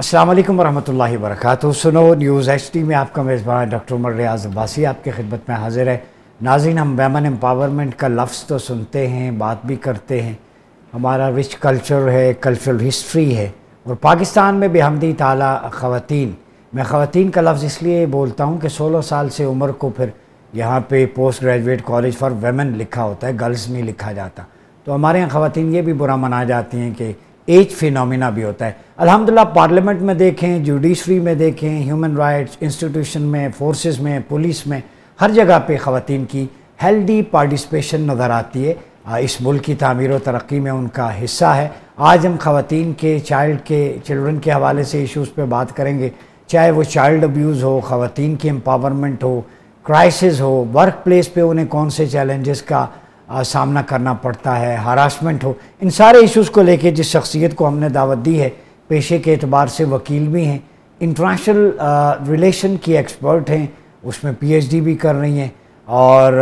السلام علیکم ورحمۃ اللہ وبرکاتہ. سنو نیوز ایچ ڈی میں آپ کا میزبان ڈاکٹر عمر ریاض عباسی آپ کی خدمت میں حاضر ہے. ناظرین، ہم ویمن امپاورمنٹ کا لفظ تو سنتے ہیں، بات بھی کرتے ہیں. ہمارا رچ کلچر ہے، کلچرل ہسٹری ہے، اور پاکستان میں بحمدی تعالیٰ خواتین، میں خواتین کا لفظ اس لیے بولتا ہوں کہ 16 سال سے عمر کو پھر یہاں پہ post graduate college for women لکھا ہوتا ہے، گرلز نہیں لکھا جاتا. تو ہمارے یہاں خواتین یہ بھی برا منا جاتی ہیں کہ ایج فینومینا بھی ہوتا ہے. الحمدللہ پارلیمنٹ میں دیکھیں، جوڈیشری میں دیکھیں، ہیومن رائٹس انسٹیٹیوشن میں، فورسز میں، پولیس میں، ہر جگہ پہ خواتین کی ہیلدی پارٹیسپیشن نظر آتی ہے. اس ملک کی تعمیر و ترقی میں ان کا حصہ ہے. آج ہم خواتین کے چلڈرن کے حوالے سے ایشوز پہ بات کریں گے، چاہے وہ چائلڈ ابیوز ہو، خواتین کی امپاورمنٹ ہو، کرائسس ہو، ورک پلیس پہ انہیں کون سے چیلنجز کا سامنا کرنا پڑتا ہے، ہراسمنٹ ہو. ان سارے ایشوز کو لے کے جس شخصیت کو ہم نے دعوت دی ہے، پیشے کے اعتبار سے وکیل بھی ہیں، انٹرنیشنل ریلیشن کی ایکسپرٹ ہیں، اس میں پی ایچ ڈی بھی کر رہی ہیں، اور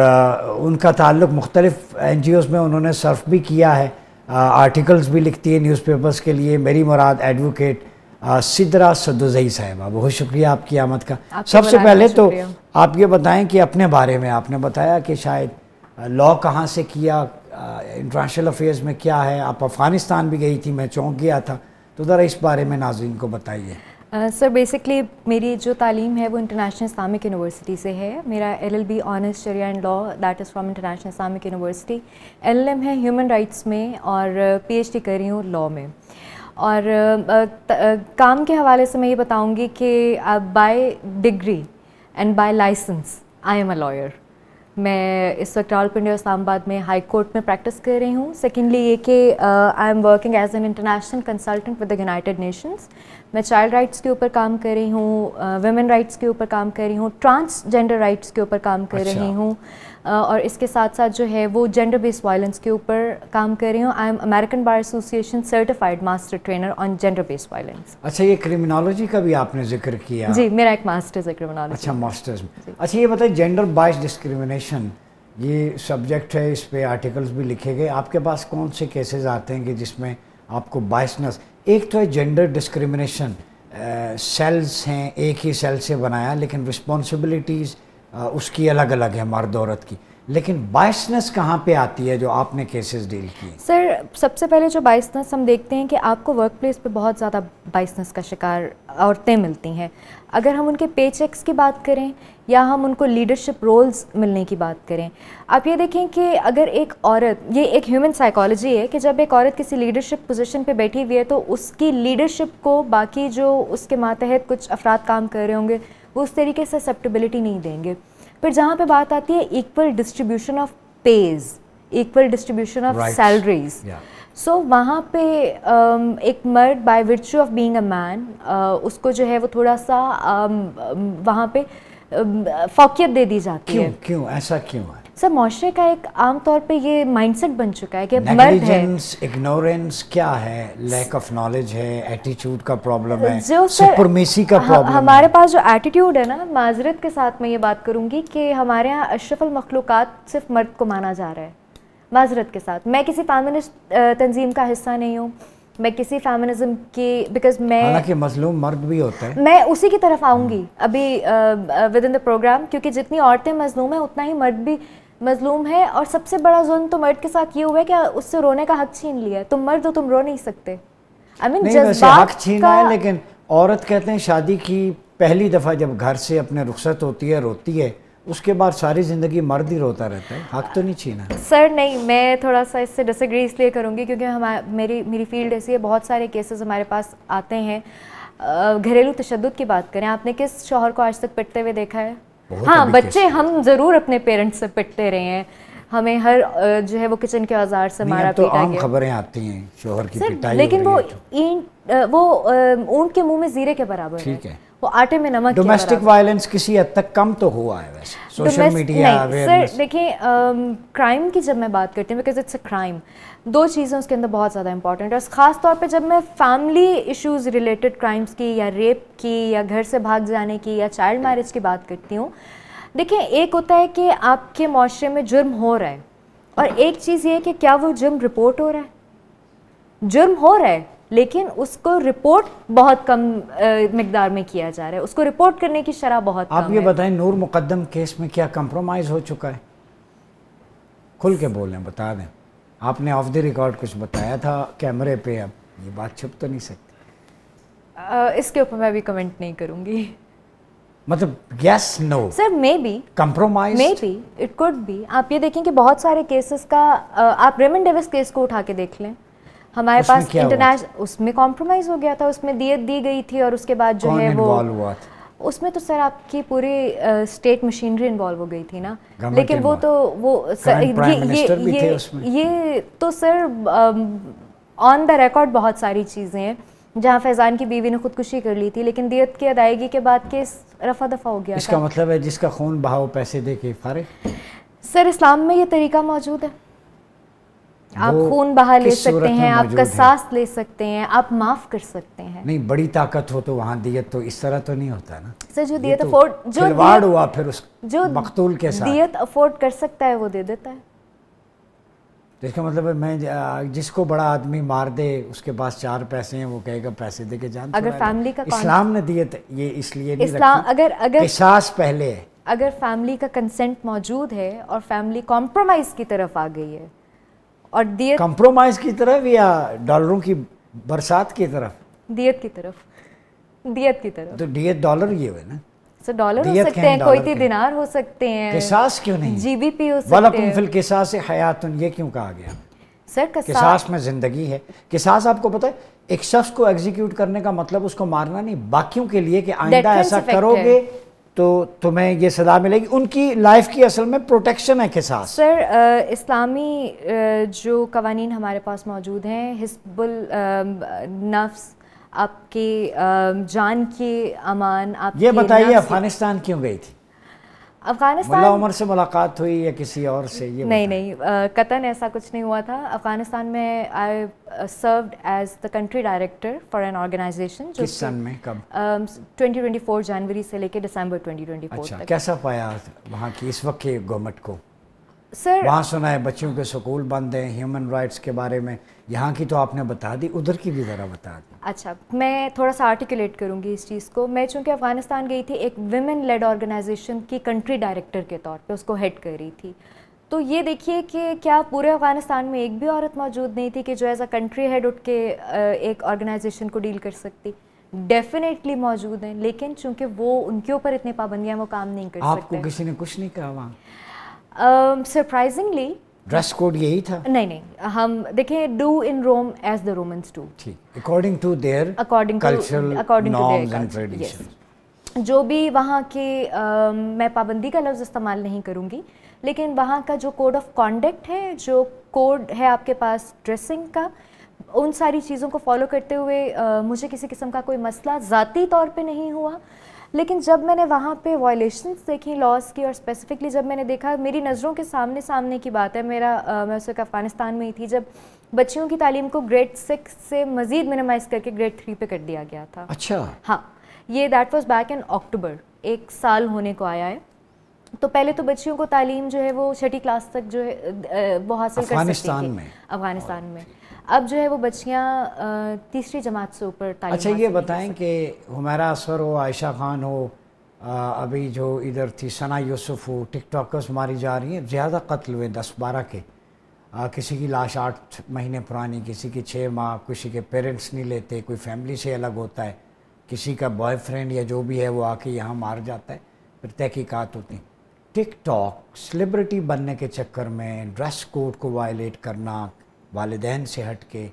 ان کا تعلق مختلف این جی اوز میں انہوں نے سرف بھی کیا ہے، آرٹیکلز بھی لکھتی ہے نیوز پیپرز کے لیے. میری مراد ایڈوکیٹ سدرا سدوزئی صاحبہ، بہت شکریہ آپ کی آمد کا. سب سے پہلے تو آپ یہ بتائیں کہ اپنے بارے میں، آپ نے بتایا کہ شاید لاء کہاں سے کیا، انٹرنیشنل افیئرز میں کیا ہے، آپ افغانستان بھی گئی تھی، میں چونک گیا تھا، تو ذرا اس بارے میں ناظرین کو بتائیے. سر بیسکلی میری جو تعلیم ہے وہ انٹرنیشنل اسلامک یونیورسٹی سے ہے. میرا L L B honours Shariah and law that is from international Islamic university. L L M ہے ہیومن رائٹس میں، اور پی ایچ ڈی کر رہی ہوں لاء میں. اور کام کے حوالے سے میں یہ بتاؤں گی کہ by degree and by licence I am a lawyer. میں اس وقت راولپنڈی اور اسلام آباد میں ہائی کورٹ میں پریکٹس کر رہی ہوں. سیکنڈلی یہ کہ I am working as an international consultant with the United nations. میں چائلڈ رائٹس کے اوپر کام کر رہی ہوں، ویمن رائٹس کے اوپر کام کر رہی ہوں، ٹرانس جینڈر رائٹس کے اوپر کام کر رہی ہوں، اور اس کے ساتھ ساتھ جو ہے وہ جینڈر بیسڈ وائلنس کے اوپر کام کر رہی ہوں. I am American bar association certified master trainer on gender based violence. اچھا، یہ کرمنالوجی کا بھی آپ نے ذکر کیا؟ جی، میرا ایک ماسٹرز ہے کرمنالوجی. اچھا، ماسٹرز میں. اچھا یہ بتائیں، جینڈر بائس ڈسکریمنیشن یہ سبجیکٹ ہے، اس پہ آرٹیکلز بھی لکھے گئے. آپ کے پاس کون سے کیسز آتے ہیں کہ جس میں آپ کو بائسنس؟ ایک تو ہے جینڈر ڈسکریمنیشن، سیلز ہیں، ایک ہی سیل سے بنایا، لیکن رسپانسبلٹیز اس کی الگ الگ ہے مرد عورت کی. لیکن بائسنس کہاں پہ آتی ہے جو آپ نے کیسز ڈیل کیے؟ سر سب سے پہلے جو بائسنس ہم دیکھتے ہیں کہ آپ کو ورک پلیس پہ بہت زیادہ بائسنس کا شکار عورتیں ملتی ہیں. اگر ہم ان کے پے چیکس کی بات کریں یا ہم ان کو لیڈرشپ رولز ملنے کی بات کریں، آپ یہ دیکھیں کہ اگر ایک عورت، یہ ایک ہیومن سائیکالوجی ہے کہ جب ایک عورت کسی لیڈرشپ پوزیشن پہ بیٹھی ہوئی ہے تو اس کی لیڈرشپ کو باقی جو اس کے ماتحت کچھ افراد کام کر رہے ہوں گے وہ اس طریقے سے ایکسیپٹیبلٹی نہیں دیں گے. پھر جہاں پہ بات آتی ہے equal distribution of pays, equal distribution of salaries, so وہاں پہ ایک مرد by virtue of being a man اس کو جو ہے وہ تھوڑا سا وہاں پہ فوقیت دے دی جاتی ہے. کیوں ایسا کیوں ہے؟ سر معاشرے کا ایک عام طور پہ یہ مائنڈ سیٹ بن چکا ہے کہ مرد ہے. اگنورینس کیا ہے؟ لیک آف نالج ہے، ایٹیٹیوڈ کا پرابلم ہے، سپرمیسی کا پرابلم ہے. ہمارے پاس جو ایٹیٹیوڈ ہے نا، معذرت کے ساتھ میں یہ بات کروں گی کہ ہمارے یہاں اشرف المخلوقات صرف مرد کو مانا جا رہا ہے. معذرت کے ساتھ، میں کسی فیمنسٹ تنظیم کا حصہ نہیں ہوں، میں کسی فیمنزم کی، بیکاز میں، حالانکہ مظلوم مرد بھی ہوتا ہے، میں اسی کی طرف آؤں گی ابھی ود ان دا پروگرام، کیونکہ جتنی عورتیں مظلوم ہیں اتنا ہی مرد بھی مظلوم ہے. اور سب سے بڑا ظلم تو مرد کے ساتھ یہ ہوا ہے کہ اس سے رونے کا حق چھین لیا ہے. تم مرد ہو، تم رو نہیں سکتے. حق چھینا ہے، لیکن عورت کہتے ہیں شادی کی پہلی دفعہ جب گھر سے اپنے رخصت ہوتی ہے، روتی ہے، اس کے بعد ساری زندگی مرد ہی روتا رہتا ہے. حق تو نہیں چھینا. سر نہیں، میں تھوڑا سا اس سے ڈس ایگری اس لیے کروں گی کیونکہ میری فیلڈ ایسی ہے. بہت سارے کیسز ہمارے پاس آتے ہیں. گھریلو تشدد کی بات کریں، آپ نے کس شوہر کو آج تک پٹتے ہوئے دیکھا ہے؟ ہاں، بچے ہم ضرور اپنے پیرنٹس سے پٹتے رہے ہیں، ہمیں ہر جو ہے وہ کچن کے اوزار سے مارا پیٹا گیا. عام خبریں آتی ہیں شوہر کی پٹائی، لیکن وہ اونٹ کے منہ میں زیرے کے برابر ہے، وہ آٹے میں نمک. ڈومیسٹک وائلنس کسی حد تک کم تو ہوا ہے ویسے سوشل میڈیا. سر دیکھیں، کرائم کی جب میں بات کرتی ہوں، بیکاز اٹس اے کرائم، دو چیزیں اس کے اندر بہت زیادہ امپورٹنٹ ہے. اور خاص طور پہ جب میں فیملی ایشوز ریلیٹڈ کرائمس کی یا ریپ کی یا گھر سے بھاگ جانے کی یا چائلڈ میرج کی بات کرتی ہوں. دیکھیں، ایک ہوتا ہے کہ آپ کے معاشرے میں جرم ہو رہا ہے، اور ایک چیز یہ ہے کہ کیا وہ جرم رپورٹ ہو رہا ہے. جرم ہو رہا ہے لیکن اس کو رپورٹ بہت کم مقدار میں کیا جا رہا ہے، اس کو رپورٹ کرنے کی شرح بہت کم ہے۔ آپ یہ بتائیں نور مقدم کیس میں کیا کمپرومائز ہو چکا ہے؟ کھل کے بولیں، بتا دیں۔ آپ نے آف دی ریکارڈ کچھ بتایا تھا کیمرے پہ، اب یہ بات چھپ تو نہیں سکتی؟ اس کے اوپر میں ابھی کمنٹ نہیں کروں گی۔ مطلب yes no sir may be compromise, may be it could be. آپ یہ دیکھیں کہ بہت سارے کیسز کا آپ ریمن ڈیوس کیس کو اٹھا کے دیکھ لیں، ہمارے پاس انٹرنیشنل اس میں کمپرومائز ہو گیا تھا، اس میں دیت دی گئی تھی، اور اس کے بعد جو ہے وہ اس میں تو سر آپ کی پوری اسٹیٹ مشینری انوالو ہو گئی تھی نا، لیکن وہ تو وہ یہ تو سر آن دا ریکارڈ بہت ساری چیزیں ہیں جہاں فیضان کی بیوی نے خودکشی کر لی تھی، لیکن دیت کی ادائیگی کے بعد کیس رفع دفع ہو گیا۔ اس کا مطلب ہے جس کا خون بہاؤ پیسے دے کے فارغ؟ سر اسلام میں یہ طریقہ موجود ہے، آپ خون بہا لے سکتے ہیں، آپ قصاص لے سکتے ہیں، آپ معاف کر سکتے ہیں۔ نہیں بڑی طاقت ہو تو وہاں دیت تو اس طرح تو نہیں ہوتا نا سر، جو دیت افورڈ کھلواڑ ہوا پھر اس مقتول کے ساتھ، دیت افورڈ کر سکتا ہے وہ دے دیتا ہے۔ اس کا مطلب ہے میں جس کو بڑا آدمی مار دے اس کے پاس 4 پیسے ہیں، وہ کہے گا پیسے دے کے جان اگر فیملی کا اسلام نے دیت یہ اس لیے نہیں رکھی، قصاص پہلے ہے۔ اگر فیملی کا کنسنٹ موجود ہے اور فیملی کمپرومائز کی طرف آ گئی ہے، اور دیت کمپرومائز کی طرف یا ڈالروں کی برسات کی طرف؟ دیت کی طرف، دیت کی طرف۔ تو دیت ڈالر یہ ہوئے نا سر، ڈالر ہو سکتے ہیں، کوئی تی دینار ہو سکتے ہیں، قصاص کیوں نہیں؟ جی بی پی ہو سکتے ہیں۔ وَلَكُمْ فِي الْقِصَاصِ حَيَاتٌ، یہ کیوں کہا گیا؟ سر قصاص میں زندگی ہے۔ قصاص آپ کو پتہ ہے ایک شخص کو ایگزیکیوٹ کرنے کا مطلب اس کو مارنا نہیں، باقیوں کے لیے کہ آئندہ ایسا کرو گے تو تمہیں یہ سزا ملے گی، ان کی لائف کی اصل میں پروٹیکشن ہے قصاص۔ سر اسلامی جو قوانین ہمارے پاس موجود ہیں، حسب النفس، آپ کی جان کی امان، آپ یہ بتائیے افغانستان کیوں گئی تھی؟ افغانستان ملا عمر سے ملاقات ہوئی یا کسی اور سے؟ یہ نہیں قطعاً ایسا کچھ نہیں ہوا تھا۔ افغانستان میں I served as the country director for an organization. کس سن میں، کب؟ 2024 جنوری سے لے کے دسمبر 2024 اچھا، تک۔ کیسا پایا وہاں کی اس وقت کی گورنمنٹ کو؟ سر وہاں سنا ہے بچیوں کے سکول بند ہیں، ہیومن رائٹس کے بارے میں، یہاں کی تو آپ نے بتا دی، ادھر کی بھی ذرا بتا دی۔ اچھا، میں تھوڑا سا آرٹیکولیٹ کروں گی اس چیز کو۔ میں چونکہ افغانستان گئی تھی ایک ویمن لیڈ آرگنائزیشن کی کنٹری ڈائریکٹر کے طور پہ، اس کو ہیڈ کر رہی تھی، تو یہ دیکھیے کہ کیا پورے افغانستان میں ایک بھی عورت موجود نہیں تھی کہ جو ایز اے کنٹری ہیڈ اٹھ کے ایک آرگنائزیشن کو ڈیل کر سکتی؟ ڈیفینیٹلی موجود ہیں، لیکن چونکہ وہ ان کے اوپر اتنی پابندیاں وہ کام نہیں کر سکتے۔ آپ کو کسی نے کچھ نہیں کہا وہاں؟ سرپرائزنگلی ڈریس کوڈ یہی تھا؟ نہیں، ہم دیکھیں do in Rome as the Romans do, according to their cultural norms and traditions. جو بھی وہاں کے، میں پابندی کا لفظ استعمال نہیں کروں گی، لیکن وہاں کا جو کوڈ آف کانڈکٹ ہے، جو کوڈ ہے آپ کے پاس ڈریسنگ کا، ان ساری چیزوں کو فالو کرتے ہوئے مجھے کسی قسم کا کوئی مسئلہ ذاتی طور پہ نہیں ہوا۔ لیکن جب میں نے وہاں پہ وائلیشنس دیکھی لاس کی، اور اسپیسیفکلی جب میں نے دیکھا، میری نظروں کے سامنے کی بات ہے، میں اس وقت افغانستان میں ہی تھی جب بچیوں کی تعلیم کو گریڈ 6 سے مزید منیمائز کر کے گریڈ 3 پہ کر دیا گیا تھا۔ اچھا، ہاں، یہ دیٹ واز بیک ان اکتوبر، 1 سال ہونے کو آیا ہے۔ تو پہلے تو بچیوں کو تعلیم جو ہے وہ 6ٹی کلاس تک جو ہے وہ حاصل کر سکتی تھی افغانستان میں، اب جو ہے وہ بچیاں 3ری جماعت سے اوپر تعلیم۔ اچھا، یہ بتائیں کہ حمیرہ اصغر ہو، عائشہ خان ہو، ابھی جو ادھر تھی ثنا یوسف ہو، ٹک ٹاکرز ماری جا رہی ہیں، زیادہ قتل ہوئے 10-12 کے، کسی کی لاش 8 مہینے پرانی، کسی کی 6 ماہ، کسی کے پیرنٹس نہیں لیتے، کوئی فیملی سے الگ ہوتا ہے، کسی کا بوائے فرینڈ یا جو بھی ہے وہ آ کے یہاں مار جاتا ہے، پھر تحقیقات ہوتی ہیں۔ ٹک ٹاک سیلیبریٹی بننے کے چکر میں ڈریس کوڈ کو وائلیٹ کرنا، والدین سے ہٹ کے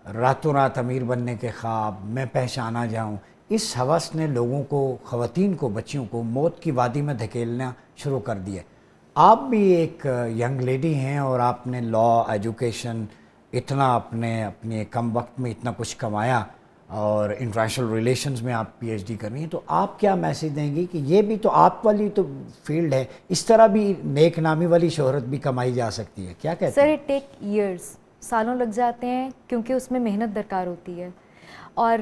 راتوں رات امیر بننے کے خواب، میں پہچانا جاؤں، اس ہوس نے لوگوں کو، خواتین کو، بچیوں کو موت کی وادی میں دھکیلنا شروع کر دیا۔ آپ بھی ایک ینگ لیڈی ہیں اور آپ نے لا، ایجوکیشن، اتنا اپنے کم وقت میں اتنا کچھ کمایا، اور انٹرنیشنل ریلیشنز میں آپ پی ایچ ڈی کر رہی ہیں، تو آپ کیا میسیج دیں گی کہ یہ بھی تو آپ والی تو فیلڈ ہے، اس طرح بھی نیک نامی والی شہرت بھی کمائی جا سکتی ہے، کیا کہتے ہیں؟ سر، اٹ ٹیک ایئرس، سالوں لگ جاتے ہیں، کیونکہ اس میں محنت درکار ہوتی ہے۔ اور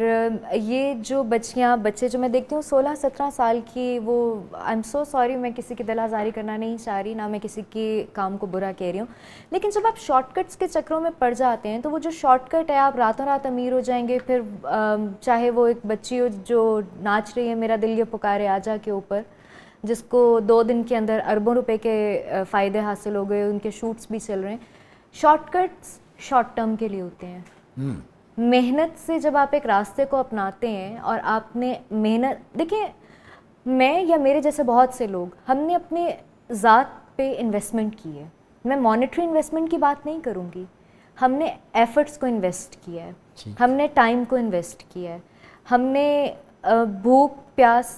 یہ جو بچے جو میں دیکھتی ہوں 16-17 سال کی، وہ آئی ایم سو سوری، میں کسی کی دل آزاری کرنا نہیں چاہ رہی، نہ میں کسی کے کام کو برا کہہ رہی ہوں، لیکن جب آپ شارٹ کٹس کے چکروں میں پڑ جاتے ہیں تو وہ جو شارٹ کٹ ہے، آپ راتوں رات امیر ہو جائیں گے. پھر چاہے وہ ایک بچی ہو جو ناچ رہی ہے میرا دل یہ پکارے آجا کے اوپر، جس کو 2 دن کے اندر اربوں روپے کے فائدے حاصل ہو گئے، ان کے شوٹس بھی چل رہے ہیں. شارٹ کٹس شارٹ ٹرم کے لیے ہوتے ہیں. محنت سے جب آپ ایک راستے کو اپناتے ہیں اور آپ نے محنت، دیکھیں میں یا میرے جیسے بہت سے لوگ، ہم نے اپنے ذات پہ انویسٹمنٹ کی ہے. میں مانیٹری انویسٹمنٹ کی بات نہیں کروں گی، ہم نے ایفرٹس کو انویسٹ کیا ہے، ہم نے ٹائم کو انویسٹ کیا ہے، ہم نے بھوک پیاس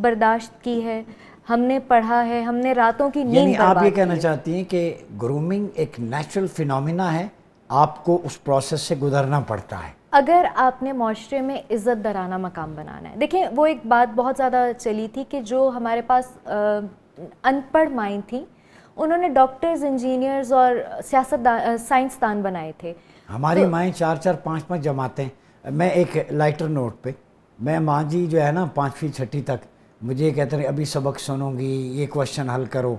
برداشت کی ہے، ہم نے پڑھا ہے، ہم نے راتوں کی نیند یعنی برباد آپ یہ کی کہنا ہے. چاہتی ہیں کہ گرومنگ ایک نیچرل فینومینا ہے، آپ کو اس پروسیس سے گزرنا پڑتا ہے اگر آپ نے معاشرے میں عزت دارانہ مقام بنانا ہے. دیکھیں وہ ایک بات بہت زیادہ چلی تھی کہ جو ہمارے پاس ان پڑھ مائیں تھیں، انہوں نے ڈاکٹرز، انجینئرز اور سائنسدان بنائے تھے. ہماری مائیں 4-4 5-5 جماعتیں. میں ایک لائٹر نوٹ پہ، میں ماں جی جو ہے نا 5ویں 6ٹھی تک مجھے یہ کہتے ہیں ابھی سبق سنوں گی، یہ کوشچن حل کرو،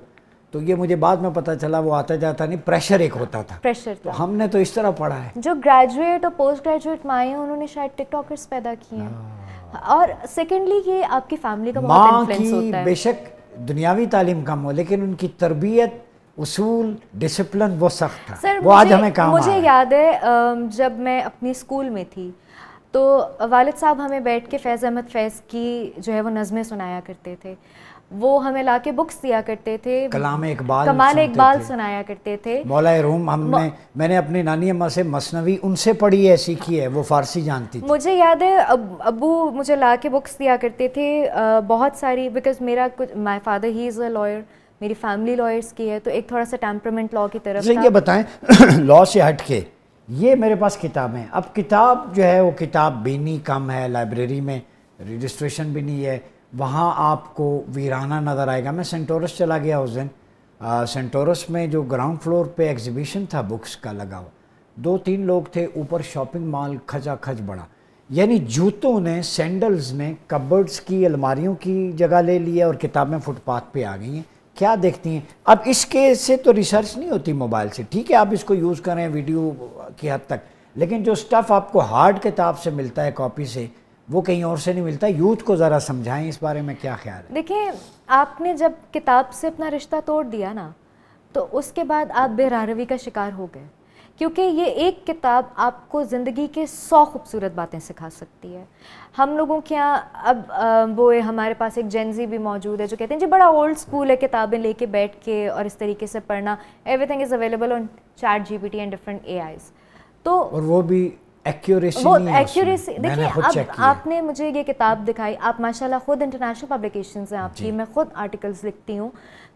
تو یہ مجھے بعد میں پتہ چلا وہ آتا جاتا نہیں، پریشر ایک ہوتا تھا. پریشر تھا. تو ہم نے تو اس طرح پڑھا ہے. جو گریجویٹ اور پوسٹ گریجویٹ مائیں ہیں، انہوں نے شاید ٹک ٹاکرز پیدا کیے ہیں. اور سیکنڈلی یہ آپ کی فیملی کا بہت انفلوئنس ہوتا ہے. ماں کی بے شک دنیاوی تعلیم کم ہو، لیکن ان کی تربیت، اصول، ڈسپلن وہ سخت تھا. سر وہ آج ہمیں کام مجھے یاد ہے جب میں اپنی اسکول میں تھی تو والد صاحب ہمیں بیٹھ کے فیض احمد فیض کی جو ہے وہ نظمیں سنایا کرتے تھے. وہ ہمیں لا کے بکس دیا کرتے تھے، کمال اقبال سنایا کرتے تھے، مولا روم. میں نے اپنی نانی اماں سے مثنوی ان سے پڑھی ہے، سیکھی ہے، وہ فارسی جانتی تھی. مجھے یاد ہے ابو مجھے لا کے بکس دیا کرتے تھے بہت ساری، بیکاز میرا کچھ my father he is a lawyer, میری فیملی لائرس کی ہے، تو ایک تھوڑا سا ٹیمپرمنٹ لا کی طرف تھا. یہ بتائیں لا سے ہٹ کے یہ میرے پاس کتابیں، اب کتاب جو ہے وہ کتاب بینی کم ہے، لائبریری میں رجسٹریشن بھی نہیں ہے، وہاں آپ کو ویرانہ نظر آئے گا. میں سینٹورس چلا گیا اس دن، سینٹورس میں جو گراؤنڈ فلور پہ ایگزیبیشن تھا بکس کا لگا ہوا، 2-3 لوگ تھے، اوپر شاپنگ مال کھچا کھچ بڑا، یعنی جوتوں نے، سینڈلز نے کبرڈز کی الماریوں کی جگہ لے لی ہے اور کتابیں فٹ پاتھ پہ آ گئی ہیں. کیا دیکھتی ہیں اب اس کے سے تو ریسرچ نہیں ہوتی موبائل سے، ٹھیک ہے آپ اس کو یوز کریں ویڈیو کی حد تک، لیکن جو سٹف آپ کو ہارڈ کتاب سے ملتا ہے کاپی سے، وہ کہیں اور سے نہیں ملتا. یوتھ کو ذرا سمجھائیں اس بارے میں کیا خیال ہے؟ دیکھیں آپ نے جب کتاب سے اپنا رشتہ توڑ دیا نا، تو اس کے بعد آپ بے راروی کا شکار ہو گئے، کیونکہ یہ ایک کتاب آپ کو زندگی کے 100 خوبصورت باتیں سکھا سکتی ہے. ہم لوگوں کے یہاں اب وہ ہمارے پاس ایک جینزی بھی موجود ہے جو کہتے ہیں جی بڑا اولڈ اسکول ہے کتابیں لے کے بیٹھ کے اور اس طریقے سے پڑھنا، everything is available on ChatGPT and different AIs. تو اور وہ بھی ایکیوریسی وہ نہیں ہے، ایکیوریسی. دیکھیں اب آپ نے مجھے یہ کتاب دکھائی، آپ ماشاءاللہ خود انٹرنیشنل پبلیکیشنز ہیں آپ کی، میں خود آرٹیکلز لکھتی ہوں،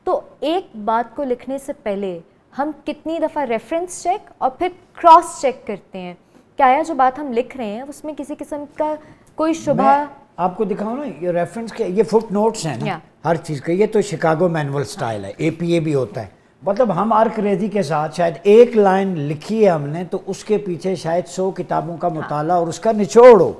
تو ایک بات کو لکھنے سے پہلے ہم کتنی دفعہ ریفرنس چیک اور پھر کراس چیک کرتے ہیں کہ آیا جو بات ہم لکھ رہے ہیں اس میں کسی قسم کا کوئی شبہ. آپ کو دکھاؤں نا یہ ریفرنس کے، یہ فٹ نوٹس ہیں نا ہر چیز کا، یہ تو شکاگو مینول سٹائل ہے، اے پی اے بھی ہوتا ہے. مطلب ہم ارکریزی کے ساتھ شاید ایک لائن لکھی ہے ہم نے تو اس کے پیچھے شاید 100 کتابوں کا مطالعہ اور اس کا نچوڑ ہو.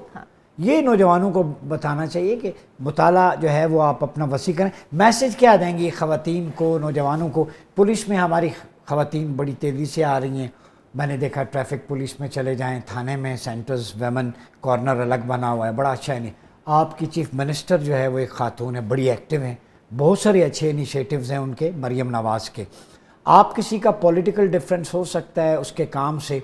یہ نوجوانوں کو بتانا چاہیے کہ مطالعہ جو ہے وہ آپ اپنا وسیع کریں. میسج کیا دیں گی خواتین کو، نوجوانوں کو؟ پولیس میں ہماری خواتین بڑی تیزی سے آ رہی ہیں، میں نے دیکھا ٹریفک پولیس میں چلے جائیں، تھانے میں سینٹرز ویمن کارنر الگ بنا ہوا ہے، بڑا اچھا ہے. نہیں آپ کی چیف منسٹر جو ہے وہ ایک خاتون ہے، بڑی ایکٹیو ہیں، بہت سارے اچھے انیشیٹوز ہیں ان کے، مریم نواز کے. آپ کسی کا پولیٹیکل ڈیفرنس ہو سکتا ہے اس کے کام سے،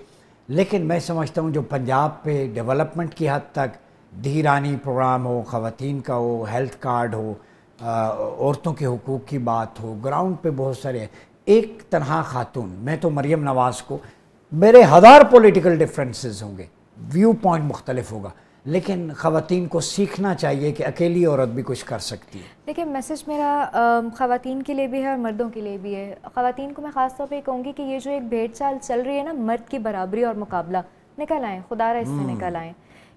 لیکن میں سمجھتا ہوں جو پنجاب پہ ڈیولپمنٹ کی حد تک دھیرانی پروگرام ہو، خواتین کا ہو، ہیلتھ کارڈ ہو، عورتوں کے حقوق کی بات ہو، گراؤنڈ پہ بہت سارے. ایک تنہا خاتون، میں تو مریم نواز کو، میرے 1000 پولیٹیکل ڈیفرنسز ہوں گے، ویو پوائنٹ مختلف ہوگا، لیکن خواتین کو سیکھنا چاہیے کہ اکیلی عورت بھی کچھ کر سکتی ہے. دیکھیں میسج میرا خواتین کے لیے بھی ہے اور مردوں کے لیے بھی ہے. خواتین کو میں خاص طور پہ کہوں گی کہ یہ جو ایک بھیڑ چال چل رہی ہے نا، مرد کی برابری اور مقابلہ، نکل آئیں، خدا را اس سے نکل آئیں،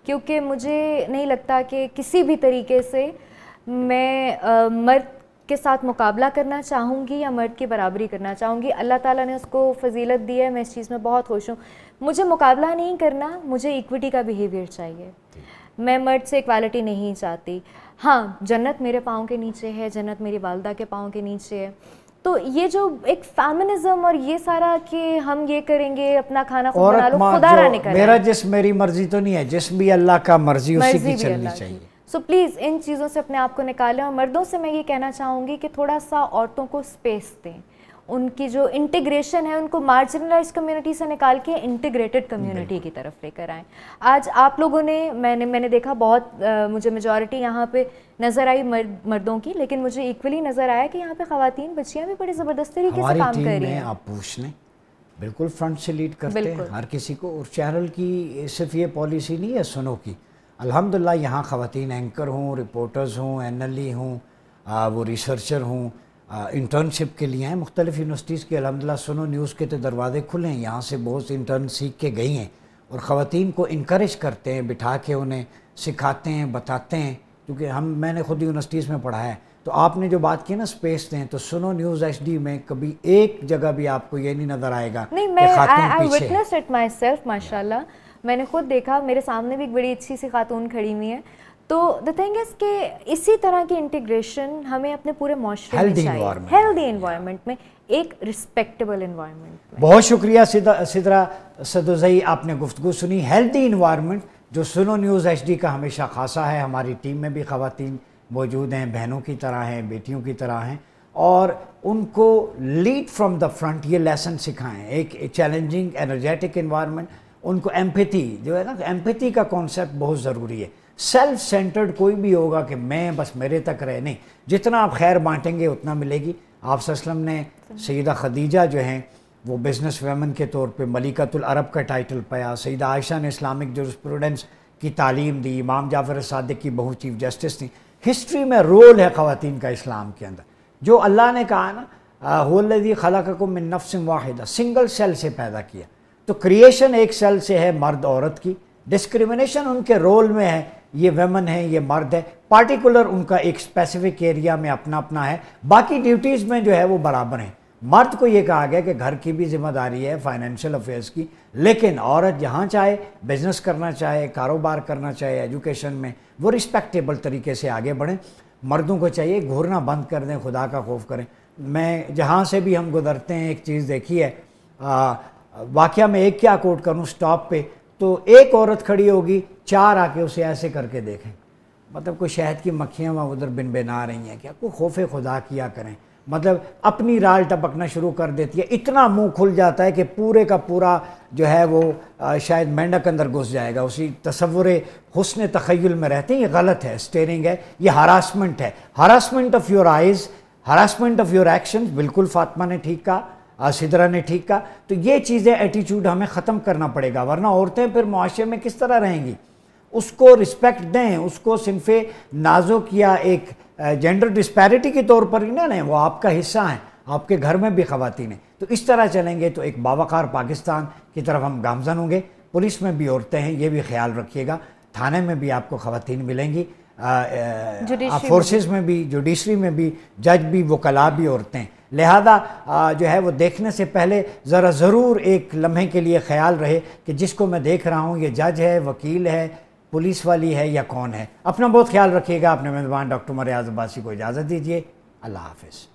کیونکہ مجھے نہیں لگتا کہ کسی بھی طریقے سے میں مرد کے ساتھ مقابلہ کرنا چاہوں گی یا مرد کی برابری کرنا چاہوں گی. اللہ تعالیٰ نے اس کو فضیلت دی ہے, میں اس چیز میں بہت خوش ہوں. مجھے مقابلہ نہیں کرنا, مجھے ایکوٹی کا بیہیویئر چاہیے. میں مرد سے ایکوالٹی نہیں چاہتی. ہاں, جنت میرے پاؤں کے نیچے ہے, جنت میری والدہ کے پاؤں کے نیچے ہے. تو یہ جو ایک فیمنزم اور یہ سارا کہ ہم یہ کریں گے, اپنا کھانا خود بنا لو, خدا را نہیں کرے. میرا جسم میری مرضی تو نہیں ہے, جسم بھی اللہ کا مرضی اسی کی چلنی چاہیے. سو پلیز ان چیزوں سے اپنے آپ کو نکالیں. اور مردوں سے میں یہ کہنا چاہوں گی کہ تھوڑا سا عورتوں کو اسپیس دیں. ان کی جو انٹیگریشن ہے ان کو مارجنلائز کمیونٹی سے نکال کے انٹیگریٹڈ کمیونٹی کی طرف لے کر آئیں. آج آپ لوگوں نے, میں نے دیکھا بہت, مجھے میجورٹی یہاں پہ نظر آئی مردوں کی, لیکن مجھے ایکولی نظر آیا کہ یہاں پہ خواتین بچیاں بھی بڑے زبردست طریقے سے کام کر رہی ہیں. آپ پوچھ لیں, بالکل فرنٹ سے لیڈ کرتے ہیں ہر کسی کو. اور چینل کی صرف یہ پالیسی نہیں ہے سنو کی, الحمدللہ یہاں خواتین اینکر ہوں, رپورٹرز ہوں, این ایل ای ہوں, وہ ریسرچر ہوں, انٹرنشپ کے لیے ہیں مختلف یونیورسٹیز کے. الحمدللہ سنو نیوز کے تو دروازے کھلے ہیں, یہاں سے بہت سے انٹرن سیکھ کے گئی ہیں اور خواتین کو انکریج کرتے ہیں, بٹھا کے انہیں سکھاتے ہیں, بتاتے ہیں. کیونکہ میں نے خود یونیورسٹیز میں پڑھا ہے. تو آپ نے جو بات کی نا اسپیس دیں, تو سنو نیوز ایچ ڈی میں کبھی ایک جگہ بھی آپ کو یہ نہیں نظر آئے گا کہ خاتون پیچھے ہے. نہیں, مائی سیلف ماشاءاللہ میں نے خود دیکھا, میرے سامنے بھی ایک بڑی اچھی سی خاتون کھڑی ہوئی ہے. تو دا تھنگ از کہ اسی طرح کی انٹیگریشن ہمیں اپنے پورے معاشرے میں چاہیے, ہیلدی انوائرمنٹ میں, ایک رسپیکٹیبل انوائرمنٹ میں. بہت شکریہ سدرا سدوزئی, آپ نے گفتگو سنی. ہیلدی انوائرمنٹ جو سنو نیوز ایچ ڈی کا ہمیشہ خاصا ہے. ہماری ٹیم میں بھی خواتین موجود ہیں, بہنوں کی طرح ہیں, بیٹیوں کی طرح ہیں, اور ان کو لیڈ فرام دا فرنٹ یہ لیسن سکھائیں. ایک چیلنجنگ انرجیٹک انوائرمنٹ, ان کو ایمپیتھی جو ہے نا, ایمپیتھی کا کانسیپٹ بہت ضروری ہے. سیلف سینٹرڈ کوئی بھی ہوگا کہ میں بس میرے تک رہے, نہیں, جتنا آپ خیر بانٹیں گے اتنا ملے گی. آپ صلی اللہ علیہ وسلم نے سیدہ خدیجہ جو ہیں وہ بزنس ویمن کے طور پہ ملکۃ العرب کا ٹائٹل پایا. سیدہ عائشہ نے اسلامک جورسپروڈنس کی تعلیم دی. امام جعفر صادق کی بہو چیف جسٹس تھیں. ہسٹری میں رول ہے خواتین کا اسلام کے اندر. جو اللہ نے کہا نا, هو الذی خلقکم من نفس واحدہ, سنگل سیل سے پیدا کیا. تو کریشن ایک سیل سے ہے مرد عورت کی, ڈسکریمنیشن ان کے رول میں ہے, یہ ویمن ہے, یہ مرد ہے, پارٹیکولر ان کا ایک اسپیسیفک ایریا میں اپنا اپنا ہے. باقی ڈیوٹیز میں جو ہے وہ برابر ہیں. مرد کو یہ کہا گیا کہ گھر کی بھی ذمہ داری ہے, فائنینشیل افیئرس کی, لیکن عورت جہاں چاہے بزنس کرنا چاہے, کاروبار کرنا چاہے, ایجوکیشن میں, وہ رسپیکٹیبل طریقے سے آگے بڑھیں. مردوں کو چاہیے گھورنا بند کر دیں, خدا کا خوف کریں. میں جہاں سے بھی ہم گزرتے ہیں ایک چیز دیکھی ہے, واقعہ میں ایک کیا کوٹ کروں, سٹاپ پہ تو ایک عورت کھڑی ہوگی, چار آ کے اسے ایسے کر کے دیکھیں, مطلب کوئی شہد کی مکھیاں وہاں ادھر بن بنا رہی ہیں کیا, کوئی خوف خدا کیا کریں. مطلب اپنی رال ٹپکنا شروع کر دیتی ہے, اتنا منہ کھل جاتا ہے کہ پورے کا پورا جو ہے وہ شاید مینڈک اندر گھس جائے گا, اسی تصور حسن تخیل میں رہتے ہیں. یہ غلط ہے, اسٹیئرنگ ہے, یہ ہراسمنٹ ہے, harassment of your eyes, harassment of your action. بالکل فاطمہ نے ٹھیک کہا, سدرا نے ٹھیک کہا. تو یہ چیزیں ایٹیچیوڈ ہمیں ختم کرنا پڑے گا, ورنہ عورتیں پھر معاشرے میں کس طرح رہیں گی. اس کو رسپیکٹ دیں, اس کو صنف نازک یا ایک جینڈر ڈسپیرٹی کے طور پر ہی نہ لیں, وہ آپ کا حصہ ہیں, آپ کے گھر میں بھی خواتین ہیں. تو اس طرح چلیں گے تو ایک باوقار پاکستان کی طرف ہم گامزن ہوں گے. پولیس میں بھی عورتیں ہیں, یہ بھی خیال رکھیے گا. تھانے میں بھی آپ کو خواتین ملیں گی, فورسز میں بھی, جوڈیشری میں بھی, جج بھی, وکلاء بھی عورتیں. لہذا جو ہے وہ دیکھنے سے پہلے ذرا ضرور ایک لمحے کے لیے خیال رہے کہ جس کو میں دیکھ رہا ہوں یہ جج ہے, وکیل ہے, پولیس والی ہے یا کون ہے. اپنا بہت خیال رکھیے گا. اپنے میزبان ڈاکٹر عمر ریاض عباسی کو اجازت دیجیے. اللہ حافظ.